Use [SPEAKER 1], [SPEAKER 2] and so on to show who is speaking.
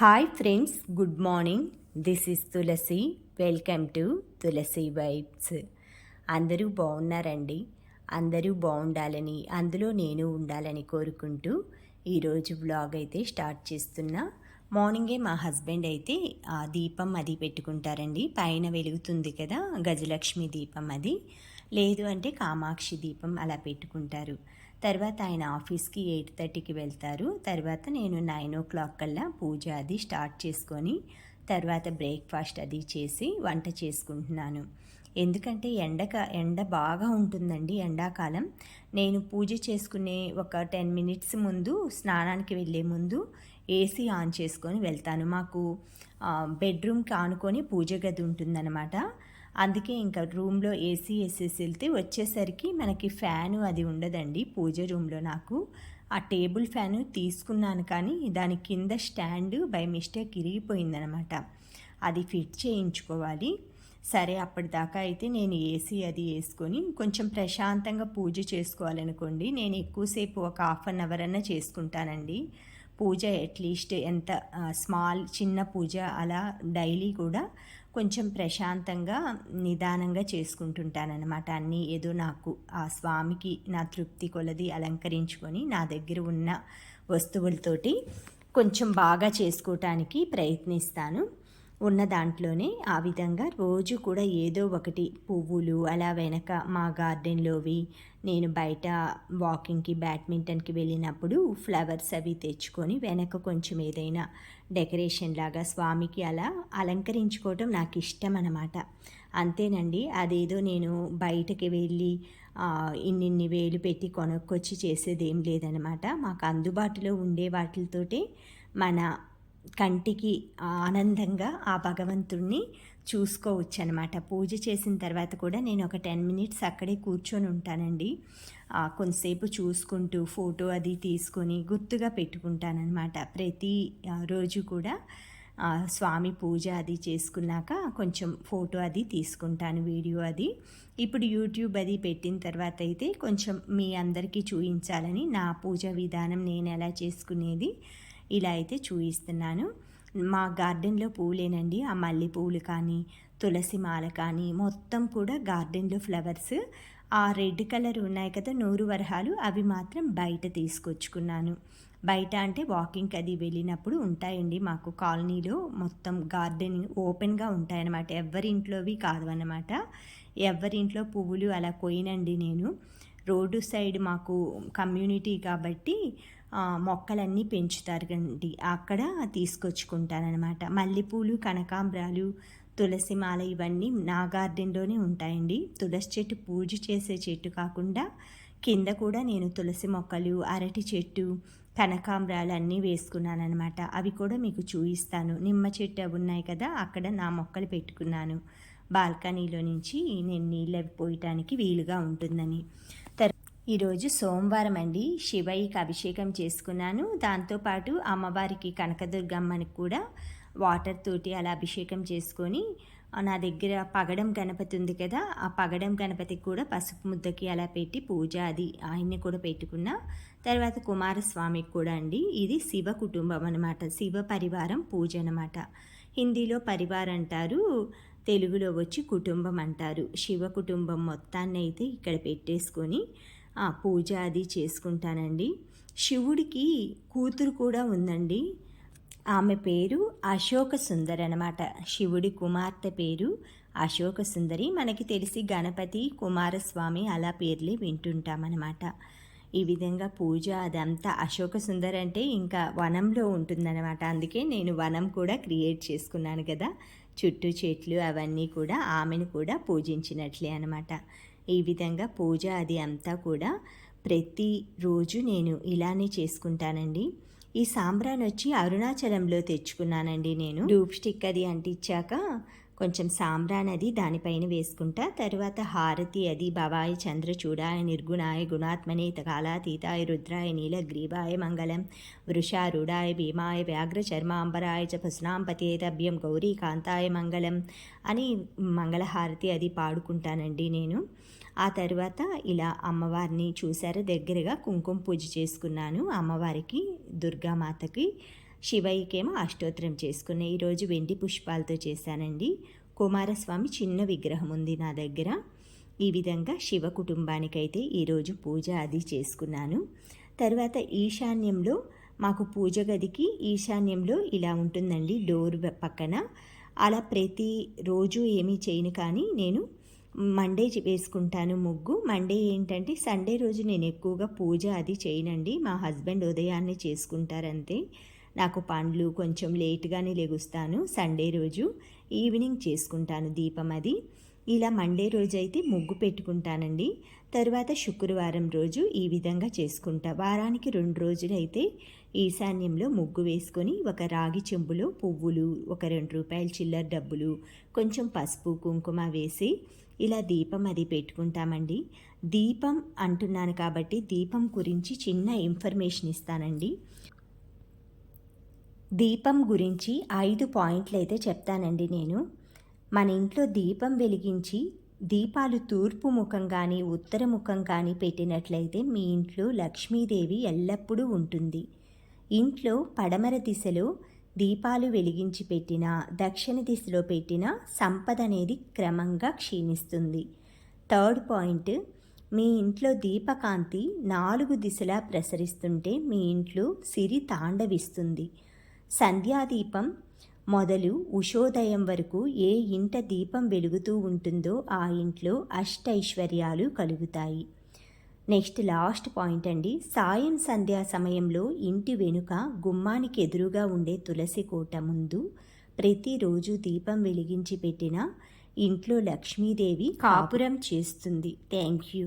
[SPEAKER 1] Hi friends, good morning. This is Tulasi. Welcome to Tulasi vibes. అందరూ బాగున్నారండి. అందరూ బాగుండాలని, అందులో నేను ఉండాలని కోరుకుంటూ ఈరోజు వ్లాగ్ అయితే స్టార్ట్ చేస్తున్నా. మార్నింగే మా హస్బెండ్ అయితే దీపం అది పెట్టుకుంటారండి. పైన వెలుగుతుంది కదా గజలక్ష్మి దీపం, అది లేదు అంటే కామాక్షి దీపం అలా పెట్టుకుంటారు. తర్వాత ఆయన ఆఫీస్కి 8:30కి వెళ్తారు. తర్వాత నేను 9 కల్లా పూజ అది స్టార్ట్ చేసుకొని తర్వాత బ్రేక్ఫాస్ట్ అది చేసి వంట చేసుకుంటున్నాను. ఎందుకంటే ఎండ బాగా ఉంటుందండి ఎండాకాలం. నేను పూజ చేసుకునే ఒక 10 మినిట్స్ ముందు, స్నానానికి వెళ్ళే ముందు ఏసీ ఆన్ చేసుకొని వెళ్తాను. మాకు బెడ్రూమ్కి ఆనుకొని పూజ గది ఉంటుందన్నమాట. అందుకే ఇంకా రూమ్లో ఏసీ వేసేసి వెళ్తే వచ్చేసరికి మనకి ఫ్యాను అది ఉండదండి పూజ రూమ్లో. నాకు ఆ టేబుల్ ఫ్యాను తీసుకున్నాను, కానీ దాని కింద స్టాండ్ బై మిస్టేక్ ఇరిగిపోయిందనమాట. అది ఫిట్ చేయించుకోవాలి. సరే, అప్పటిదాకా అయితే నేను ఏసీ అది వేసుకొని కొంచెం ప్రశాంతంగా పూజ చేసుకోవాలనుకోండి. నేను ఎక్కువసేపు ఒక 1/2 అవర్ అన్నా చేసుకుంటానండి పూజ. అట్లీస్ట్ ఎంత చిన్న పూజ అలా డైలీ కూడా కొంచెం ప్రశాంతంగా నిదానంగా చేసుకుంటుంటానన్నమాట. అన్నీ ఏదో నాకు ఆ స్వామికి నా తృప్తి కొలది అలంకరించుకొని నా దగ్గర ఉన్న వస్తువులతోటి కొంచెం బాగా చేసుకోవటానికి ప్రయత్నిస్తాను. ఉన్న దాంట్లోనే ఆ విధంగా రోజు కూడా ఏదో ఒకటి పువ్వులు అలా వెనక మా గార్డెన్లోవి, నేను బయట వాకింగ్కి బ్యాడ్మింటన్కి వెళ్ళినప్పుడు ఫ్లవర్స్ అవి తెచ్చుకొని వెనక కొంచెం ఏదైనా డెకరేషన్ లాగా స్వామికి అలా అలంకరించుకోవటం నాకు ఇష్టం అన్నమాట. అంతేనండి. అదేదో నేను బయటకి వెళ్ళి ఇన్నిన్ని వేలు పెట్టి కొనుక్కొచ్చి చేసేది ఏం లేదనమాట. మాకు అందుబాటులో ఉండే వాటితోటే మన కంటికి ఆనందంగా ఆ భగవంతుణ్ణి చూసుకోవచ్చు అనమాట. పూజ చేసిన తర్వాత కూడా నేను ఒక 10 మినిట్స్ అక్కడే కూర్చొని ఉంటానండి. కొంతసేపు చూసుకుంటూ ఫోటో అది తీసుకొని గుర్తుగా పెట్టుకుంటానమాట. ప్రతి రోజు కూడా స్వామి పూజ అది చేసుకున్నాక కొంచెం ఫోటో అది తీసుకుంటాను, వీడియో అది. ఇప్పుడు యూట్యూబ్ అది పెట్టిన తర్వాత అయితే కొంచెం మీ అందరికీ చూపించాలని నా పూజ విధానం నేను ఎలా చేసుకునేది ఇలా అయితే చూపిస్తున్నాను. మా గార్డెన్లో పూలేనండి. ఆ మల్లె పువ్వులు కానీ, తులసి మాల కానీ మొత్తం కూడా గార్డెన్లో ఫ్లవర్స్. ఆ రెడ్ కలర్ ఉన్నాయి కదా నూరు వరహాలు, అవి మాత్రం బయట తీసుకొచ్చుకున్నాను. బయట అంటే వాకింగ్కి అది వెళ్ళినప్పుడు ఉంటాయండి. మాకు కాలనీలో మొత్తం గార్డెన్ ఓపెన్గా ఉంటాయన్నమాట. ఎవరింట్లోవి కాదు అన్నమాట. ఎవరింట్లో పువ్వులు అలా పోయినండి నేను. రోడ్డు సైడ్ మాకు కమ్యూనిటీ కాబట్టి మొక్కలన్నీ పెంచుతారు కండి, అక్కడ తీసుకొచ్చుకుంటానమాట. మల్లెపూలు, కనకాంబరాలు, తులసి మాల ఇవన్నీ నా గార్డెన్లోనే ఉంటాయండి. తులసి చెట్టు పూజ చేసే చెట్టు కాకుండా కింద కూడా నేను తులసి మొక్కలు, అరటి చెట్టు, కనకాంబరాలు అన్నీ వేసుకున్నానమాట. అవి కూడా మీకు చూపిస్తాను. నిమ్మ చెట్టు అవి ఉన్నాయి కదా, అక్కడ నా మొక్కలు పెట్టుకున్నాను. బాల్కనీలో నుంచి నేను నీళ్ళు అవి పోయటానికి వీలుగా ఉంటుందని. ఈరోజు సోమవారం అండి. శివయ్యకి అభిషేకం చేసుకున్నాను. దాంతోపాటు అమ్మవారికి కనకదుర్గమ్మని కూడా వాటర్ తోటి అలా అభిషేకం చేసుకొని, నా దగ్గర పగడం గణపతి ఉంది కదా, ఆ పగడం గణపతికి కూడా పసుపు ముద్దకి అలా పెట్టి పూజ అది ఆయన్ని కూడా పెట్టుకున్నా. తర్వాత కుమారస్వామికి కూడా అండి. ఇది శివ కుటుంబం అనమాట, శివ పరివారం పూజ అనమాట. హిందీలో పరివార్ అంటారు, తెలుగులో వచ్చి కుటుంబం అంటారు. శివ కుటుంబం మొత్తాన్ని అయితే ఇక్కడ పెట్టేసుకొని పూజ అది చేసుకుంటానండి. శివుడికి కూతురు కూడా ఉందండి. ఆమె పేరు అశోక సుందరి అనమాట. శివుడి కుమార్తె పేరు అశోక సుందరి. మనకి తెలిసి గణపతి, కుమారస్వామి అలా పేర్లే వింటుంటామన్నమాట. ఈ విధంగా పూజ అదంతా అశోక సుందరి అంటే ఇంకా వనంలో ఉంటుందన్నమాట. అందుకే నేను వనం కూడా క్రియేట్ చేసుకున్నాను కదా, చుట్టూ చెట్లు అవన్నీ కూడా ఆమెను కూడా పూజించినట్లే అనమాట. ఈ విధంగా పూజ అది అంతా కూడా ప్రతిరోజు నేను ఇలానే చేసుకుంటానండి. ఈ సాంబ్రాన్ వచ్చి అరుణాచలంలో తెచ్చుకున్నానండి నేను. డూప్ స్టిక్ అది అంటించాక కొంచెం సాంబ్రాన్ అది దానిపైన వేసుకుంటా. తర్వాత హారతి అది భవాయ చంద్రచూడాయ నిర్గుణాయ గుణాత్మనే కాలాతీతాయ రుద్రాయ నీలగ్రీవాయ మంగళం వృషారూఢాయ భీమాయ వ్యాఘ్ర చర్మాంబరాయ చ పసునాంపతేతభ్యం గౌరీ కాంతాయ మంగళం అని మంగళహారతి అది పాడుకుంటానండి నేను. ఆ తర్వాత ఇలా అమ్మవారిని చూసారా దగ్గరగా కుంకుమ పూజ చేసుకున్నాను. అమ్మవారికి, దుర్గామాతకి, శివయ్యకేమో అష్టోత్తరం చేసుకున్నా. ఈరోజు వెండి పుష్పాలతో చేశానండి. కుమారస్వామి చిన్న విగ్రహం ఉంది నా దగ్గర. ఈ విధంగా శివ కుటుంబానికైతే ఈరోజు పూజ అది చేసుకున్నాను. తర్వాత ఈశాన్యంలో మాకు పూజ గదికి ఈశాన్యంలో ఇలా ఉంటుందండి డోర్ పక్కన. అలా ప్రతి రోజు ఏమీ చేయను, కానీ నేను మండే వేసుకుంటాను ముగ్గు. మండే ఏంటంటే సండే రోజు నేను ఎక్కువగా పూజ అది చేయనండి. మా హస్బెండ్ ఉదయాన్నే చేసుకుంటారంతే. నాకు పనులు కొంచెం లేట్గానే లెగుస్తాను. సండే రోజు ఈవినింగ్ చేసుకుంటాను దీపం అది. ఇలా మండే రోజు అయితే ముగ్గు పెట్టుకుంటానండి. తర్వాత శుక్రవారం రోజు ఈ విధంగా చేసుకుంటా. వారానికి 2 రోజులు అయితే ఈశాన్యంలో ముగ్గు వేసుకొని ఒక రాగి చెంబులో పువ్వులు, ఒక 2 రూపాయల చిల్లర డబ్బులు, కొంచెం పసుపు కుంకుమ వేసి ఇలా దీపం అది పెట్టుకుంటామండి. దీపం అంటున్నాను కాబట్టి దీపం గురించి చిన్న ఇన్ఫర్మేషన్ ఇస్తానండి. దీపం గురించి 5 పాయింట్లు అయితే చెప్తానండి నేను. మన ఇంట్లో దీపం వెలిగించి దీపాలు తూర్పు ముఖం కానీ ఉత్తర ముఖం కానీ పెట్టినట్లయితే మీ ఇంట్లో లక్ష్మీదేవి ఎల్లప్పుడూ ఉంటుంది. ఇంట్లో పడమర దిశలో దీపాలు వెలిగించి పెట్టినా, దక్షిణ దిశలో పెట్టినా సంపద అనేది క్రమంగా క్షీణిస్తుంది. 3rd పాయింట్, మీ ఇంట్లో దీపకాంతి 4 దిశలా ప్రసరిస్తుంటే మీ ఇంట్లో సిరి తాండవిస్తుంది. సంధ్యాదీపం మొదలు ఉషోదయం వరకు ఏ ఇంట దీపం వెలుగుతూ ఉంటుందో ఆ ఇంట్లో అష్టైశ్వర్యాలు కలుగుతాయి. నెక్స్ట్ లాస్ట్ పాయింట్ అండి. సాయం సంధ్యా సమయంలో ఇంటి వెనుక గుమ్మానికి ఎదురుగా ఉండే తులసి కోట ముందు ప్రతిరోజు దీపం వెలిగించి పెట్టిన ఇంట్లో లక్ష్మీదేవి కాపురం చేస్తుంది. Thank you.